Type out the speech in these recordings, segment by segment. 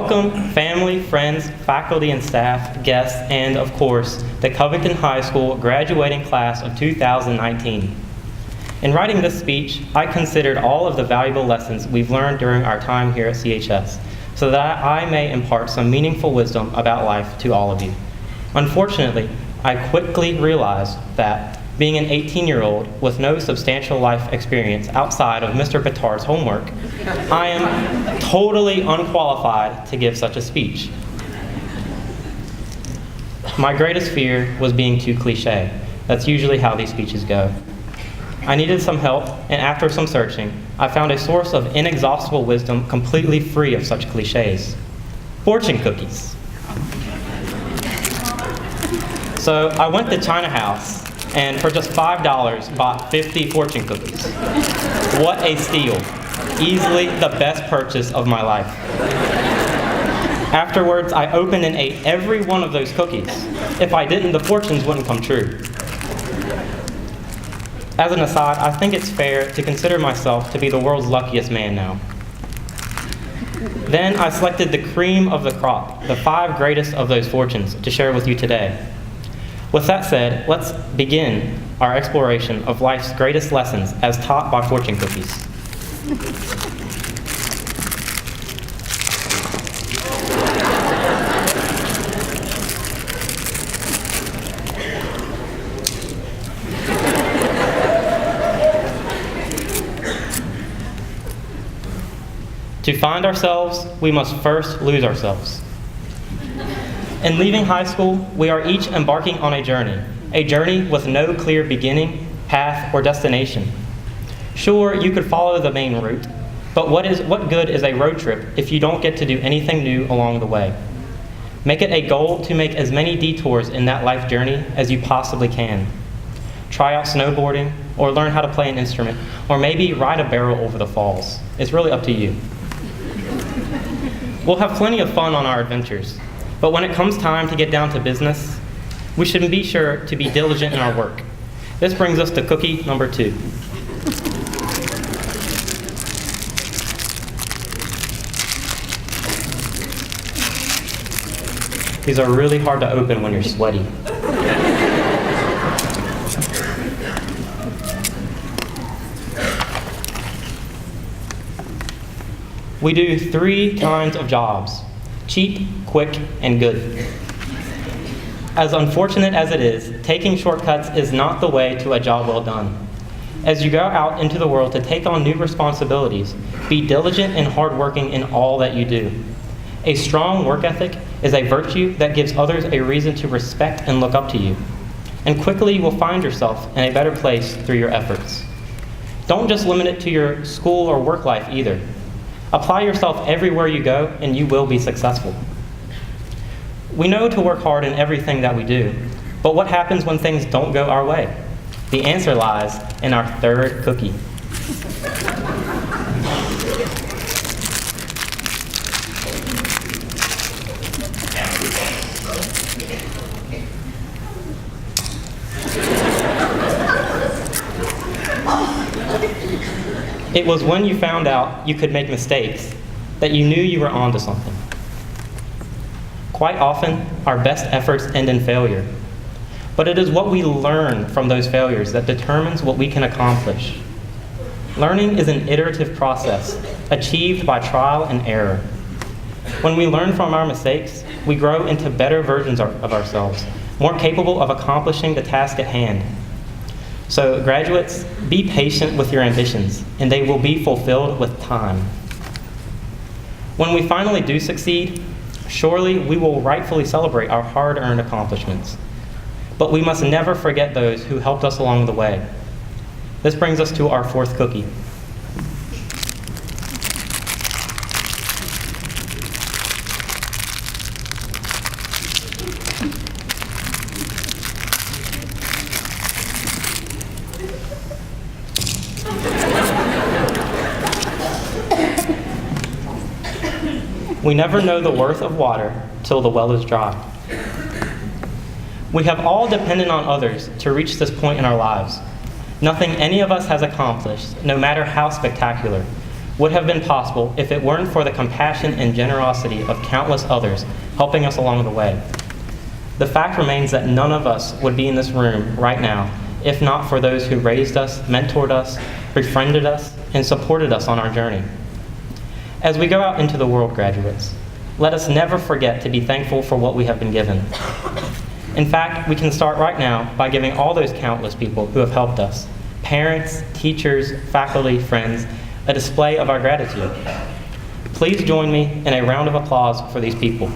Welcome, family, friends, faculty and staff, guests, and of course, the Covington High School graduating class of 2019. In writing this speech, I considered all of the valuable lessons we've learned during our time here at CHS, so that I may impart some meaningful wisdom about life to all of you. Unfortunately, I quickly realized that being an 18-year-old with no substantial life experience outside of Mr. Bittard's homework, I am totally unqualified to give such a speech. My greatest fear was being too cliche. That's usually how these speeches go. I needed some help, and after some searching, I found a source of inexhaustible wisdom completely free of such cliches: fortune cookies. So I went to China House, and for just $5, bought 50 fortune cookies. What a steal. Easily the best purchase of my life. Afterwards, I opened and ate every one of those cookies. If I didn't, the fortunes wouldn't come true. As an aside, I think it's fair to consider myself to be the world's luckiest man now. Then I selected the cream of the crop, the 5 greatest of those fortunes, to share with you today. With that said, let's begin our exploration of life's greatest lessons as taught by fortune cookies. To find ourselves, we must first lose ourselves. In leaving high school, we are each embarking on a journey with no clear beginning, path, or destination. Sure, you could follow the main route, but what good is a road trip if you don't get to do anything new along the way? Make it a goal to make as many detours in that life journey as you possibly can. Try out snowboarding, or learn how to play an instrument, or maybe ride a barrel over the falls. It's really up to you. We'll have plenty of fun on our adventures, but when it comes time to get down to business, we should be sure to be diligent in our work. This brings us to cookie number 2. These are really hard to open when you're sweaty. We do 3 kinds of jobs: cheap, quick, and good. As unfortunate as it is, taking shortcuts is not the way to a job well done. As you go out into the world to take on new responsibilities, be diligent and hardworking in all that you do. A strong work ethic is a virtue that gives others a reason to respect and look up to you. And quickly you will find yourself in a better place through your efforts. Don't just limit it to your school or work life either. Apply yourself everywhere you go, and you will be successful. We know to work hard in everything that we do, but what happens when things don't go our way? The answer lies in our 3rd cookie. It was when you found out you could make mistakes that you knew you were onto something. Quite often, our best efforts end in failure, but it is what we learn from those failures that determines what we can accomplish. Learning is an iterative process, achieved by trial and error. When we learn from our mistakes, we grow into better versions of ourselves, more capable of accomplishing the task at hand. So, graduates, be patient with your ambitions, and they will be fulfilled with time. When we finally do succeed, surely we will rightfully celebrate our hard-earned accomplishments. But we must never forget those who helped us along the way. This brings us to our 4th cookie. We never know the worth of water till the well is dry. We have all depended on others to reach this point in our lives. Nothing any of us has accomplished, no matter how spectacular, would have been possible if it weren't for the compassion and generosity of countless others helping us along the way. The fact remains that none of us would be in this room right now if not for those who raised us, mentored us, befriended us, and supported us on our journey. As we go out into the world, graduates, let us never forget to be thankful for what we have been given. In fact, we can start right now by giving all those countless people who have helped us, parents, teachers, faculty, friends, a display of our gratitude. Please join me in a round of applause for these people.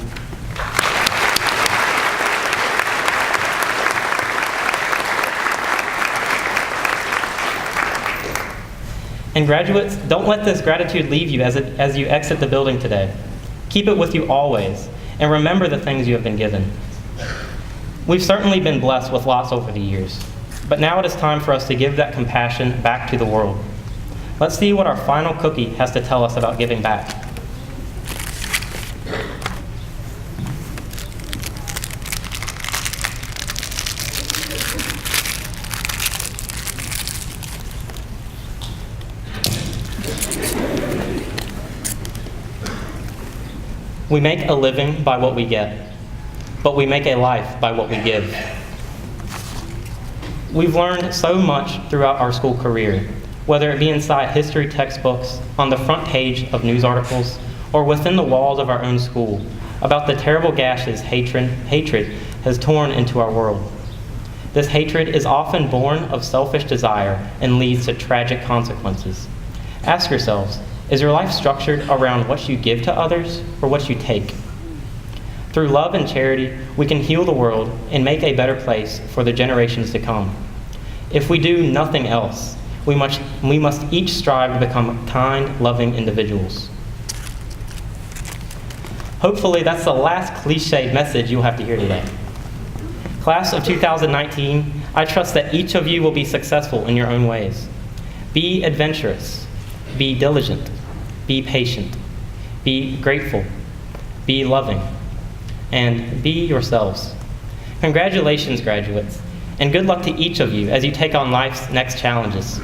And graduates, don't let this gratitude leave you as you exit the building today. Keep it with you always, and remember the things you have been given. We've certainly been blessed with lots over the years, but now it is time for us to give that compassion back to the world. Let's see what our final cookie has to tell us about giving back. We make a living by what we get, but we make a life by what we give. We've learned so much throughout our school career, whether it be inside history textbooks, on the front page of news articles, or within the walls of our own school, about the terrible gashes hatred has torn into our world. This hatred is often born of selfish desire and leads to tragic consequences. Ask yourselves, is your life structured around what you give to others or what you take? Through love and charity, we can heal the world and make a better place for the generations to come. If we do nothing else, we must each strive to become kind, loving individuals. Hopefully, that's the last cliched message you'll have to hear today. Class of 2019, I trust that each of you will be successful in your own ways. Be adventurous, be diligent, be patient, be grateful, be loving, and be yourselves. Congratulations, graduates, and good luck to each of you as you take on life's next challenges.